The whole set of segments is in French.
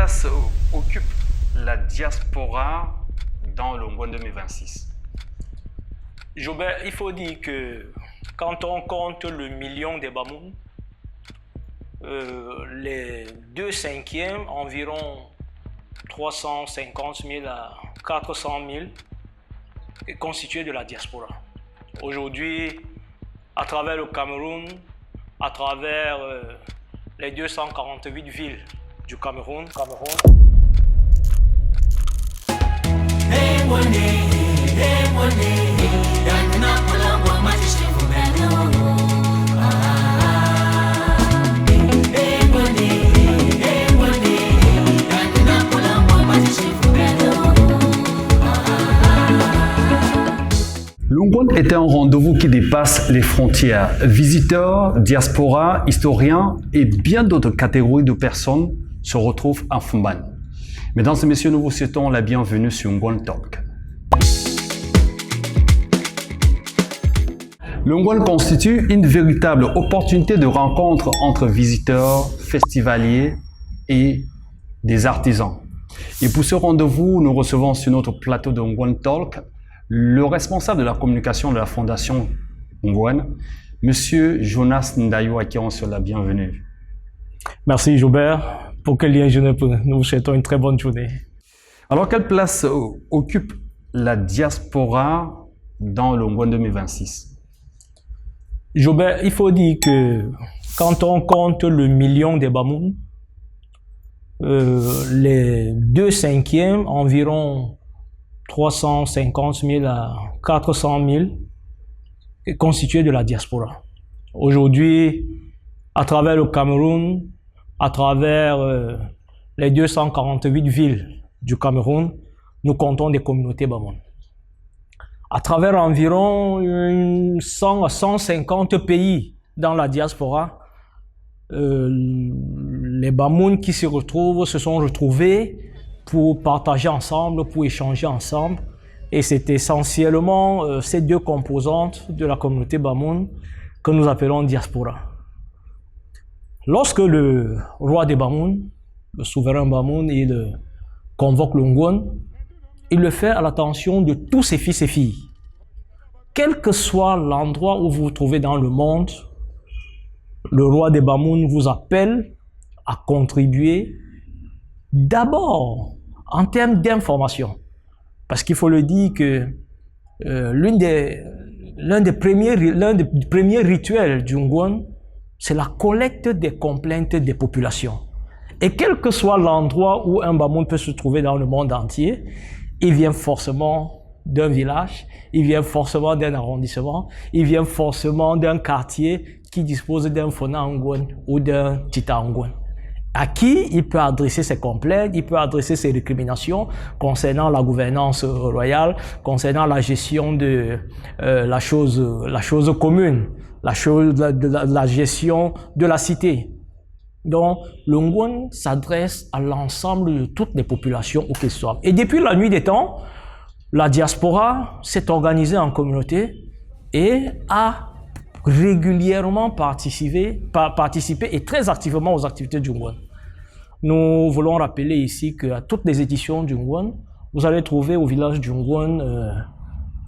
place occupe la diaspora dans le Ngouane 2026? Jobert, il faut dire que quand on compte le million des Bamoun, les 2/5, environ 350 000 à 400 000, est constitué de la diaspora. Aujourd'hui, à travers le Cameroun, à travers les 248 villes du Cameroun. Le Ngouane est un rendez-vous qui dépasse les frontières. Visiteurs, diaspora, historiens et bien d'autres catégories de personnes se retrouvent à Fumban. Mesdames et messieurs, nous vous souhaitons la bienvenue sur Ngouane Talk. Le Ngouane constitue une véritable opportunité de rencontre entre visiteurs, festivaliers et des artisans. Et pour ce rendez-vous, nous recevons sur notre plateau de Ngouane Talk le responsable de la communication de la Fondation Ngouane, Monsieur Jonas Ndayo, à qui on se la bienvenue. Merci Jobert. Pour quel lien nous vous souhaitons une très bonne journée. Alors, quelle place occupe la diaspora dans le Ngouane 2026? Jobert, il faut dire que quand on compte le million des Bamoun, les 2/5, environ 350 000 à 400 000, est constitué de la diaspora. Aujourd'hui, à travers le Cameroun, à travers les 248 villes du Cameroun, nous comptons des communautés Bamoun. À travers environ 100 à 150 pays dans la diaspora, les Bamoun qui se sont retrouvés pour partager ensemble, pour échanger ensemble. Et c'est essentiellement ces deux composantes de la communauté Bamoun que nous appelons diaspora. Lorsque le roi des Bamoun, le souverain Bamoun, il convoque le Ngouane, il le fait à l'attention de tous ses fils et filles. Quel que soit l'endroit où vous vous trouvez dans le monde, le roi des Bamoun vous appelle à contribuer d'abord en termes d'information. Parce qu'il faut le dire que l'un des premiers rituels du Ngouane, c'est la collecte des complaintes des populations. Et quel que soit l'endroit où un Bamoun peut se trouver dans le monde entier, il vient forcément d'un village, il vient forcément d'un arrondissement, il vient forcément d'un quartier qui dispose d'un Fona Ngouane ou d'un Tita Ngouane, à qui il peut adresser ses complaintes, il peut adresser ses récriminations concernant la gouvernance royale, concernant la gestion de la chose commune, la gestion de la cité. Donc, le Ngouane s'adresse à l'ensemble de toutes les populations où qu'elles soient. Et depuis la nuit des temps, la diaspora s'est organisée en communauté et a régulièrement participé et très activement aux activités du Ngouane. Nous voulons rappeler ici qu'à toutes les éditions du Ngouane, vous allez trouver au village du Ngouane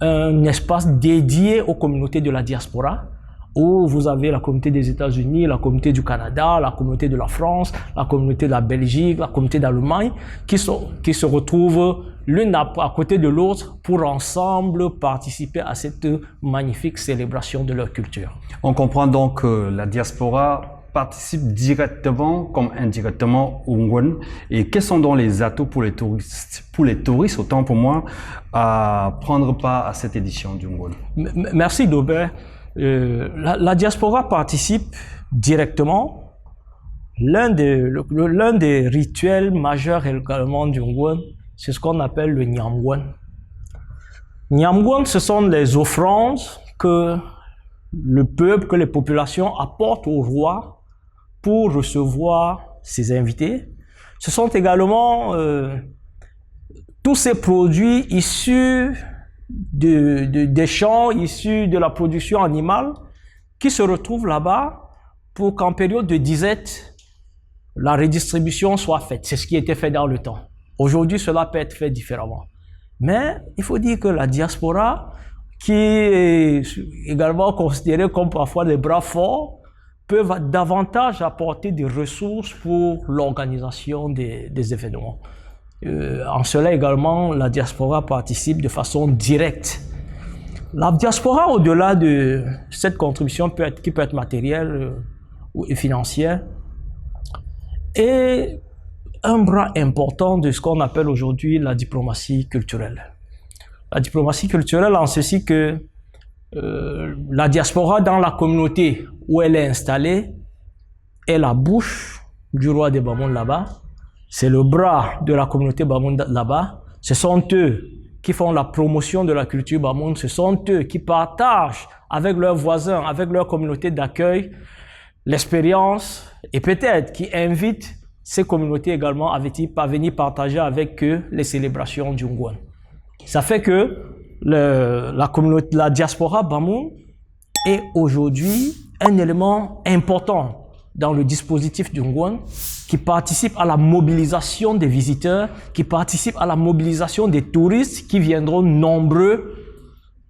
un espace dédié aux communautés de la diaspora, où vous avez la communauté des États-Unis, la communauté du Canada, la communauté de la France, la communauté de la Belgique, la communauté d'Allemagne, qui se retrouvent l'une à côté de l'autre pour ensemble participer à cette magnifique célébration de leur culture. On comprend donc que la diaspora participe directement comme indirectement au Ngouane. Et quels sont donc les atouts pour les touristes, autant pour moi, à prendre part à cette édition du Ngouane? Merci Dobert. La diaspora participe directement. L'un des rituels majeurs également du Ngouane, c'est ce qu'on appelle le Nyamgouane. Nyamgouane, ce sont les offrandes que le peuple, que les populations apportent au roi pour recevoir ses invités. Ce sont également tous ces produits issus des champs, issus de la production animale, qui se retrouvent là-bas pour qu'en période de disette, la redistribution soit faite. C'est ce qui était fait dans le temps. Aujourd'hui, cela peut être fait différemment. Mais il faut dire que la diaspora, qui est également considérée comme parfois des bras forts, peuvent davantage apporter des ressources pour l'organisation des événements. En cela également, la diaspora participe de façon directe. La diaspora, au-delà de cette contribution qui peut être matérielle ou financière, est un bras important de ce qu'on appelle aujourd'hui la diplomatie culturelle. La diplomatie culturelle en ceci que la diaspora dans la communauté où elle est installée est la bouche du roi des Bamoun là-bas, c'est le bras de la communauté Bamoun là-bas, ce sont eux qui font la promotion de la culture Bamoun, ce sont eux qui partagent avec leurs voisins, avec leur communauté d'accueil, l'expérience et peut-être qui invitent ces communautés également à venir partager avec eux les célébrations du Ngouan. Ça fait que la diaspora Bamoun est aujourd'hui un élément important dans le dispositif du Ngouan qui participe à la mobilisation des visiteurs, qui participe à la mobilisation des touristes qui viendront nombreux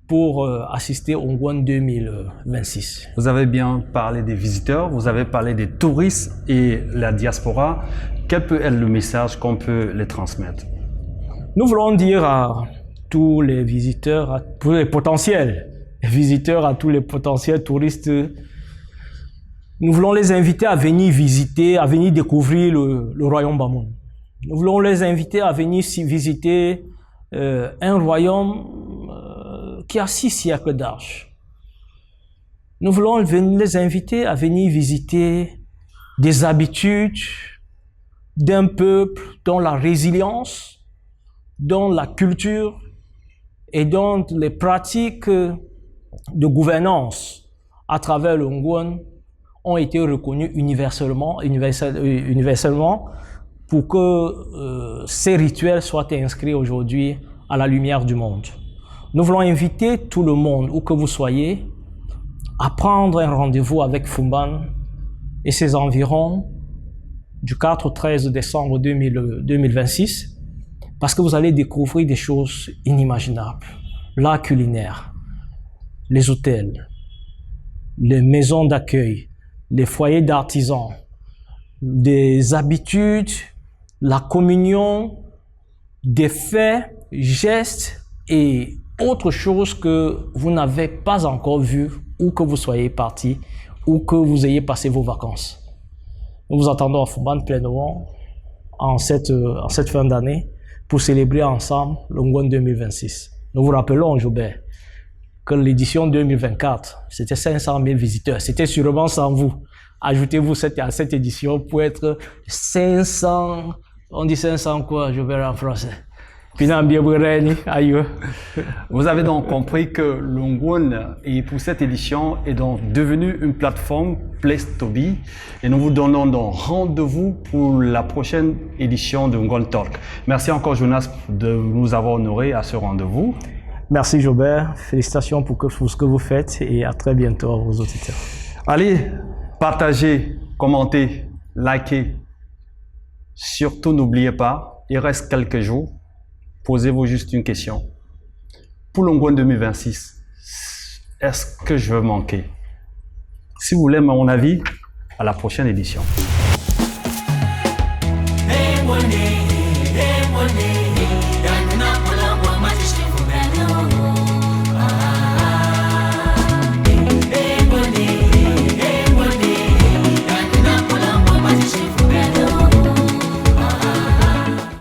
pour assister au Ngouan 2026. Vous avez bien parlé des visiteurs, vous avez parlé des touristes et la diaspora. Quel peut être le message qu'on peut les transmettre? Nous voulons dire à tous les visiteurs, à tous les potentiels visiteurs, à tous les potentiels touristes, nous voulons les inviter à venir visiter, à venir découvrir le royaume Bamoun. Nous voulons les inviter à venir visiter un royaume qui a 6 siècles d'âge. Nous voulons les inviter à venir visiter des habitudes d'un peuple dont la résilience, dont la culture et dont les pratiques de gouvernance à travers le Ngouan ont été reconnues universellement pour que ces rituels soient inscrits aujourd'hui à la lumière du monde. Nous voulons inviter tout le monde, où que vous soyez, à prendre un rendez-vous avec Foumban et ses environs du 4 au 13 décembre 2026 parce que vous allez découvrir des choses inimaginables. L'art culinaire, les hôtels, les maisons d'accueil, les foyers d'artisans, des habitudes, la communion, des faits, gestes et autres choses que vous n'avez pas encore vues où que vous soyez parti ou que vous ayez passé vos vacances. Nous vous attendons à Foumban pleinement en cette fin d'année pour célébrer ensemble le Ngouan 2026. Nous vous rappelons, Jobert, que l'édition 2024, c'était 500 000 visiteurs. C'était sûrement sans vous. Ajoutez-vous à cette édition pour être 500, on dit 500 quoi, Jobert en français. Vous avez donc compris que le Ngouan, et pour cette édition, est donc devenu une plateforme Place to Be. Et nous vous donnons donc rendez-vous pour la prochaine édition de Ngouan Talk. Merci encore Jonas de nous avoir honorés à ce rendez-vous. Merci Jobert, félicitations pour ce que vous faites et à très bientôt à vos auditeurs. Allez, partagez, commentez, likez. Surtout n'oubliez pas, il reste quelques jours. Posez-vous juste une question. Pour le Ngouan 2026, est-ce que je veux manquer? Si vous voulez mon avis, à la prochaine édition. Hey,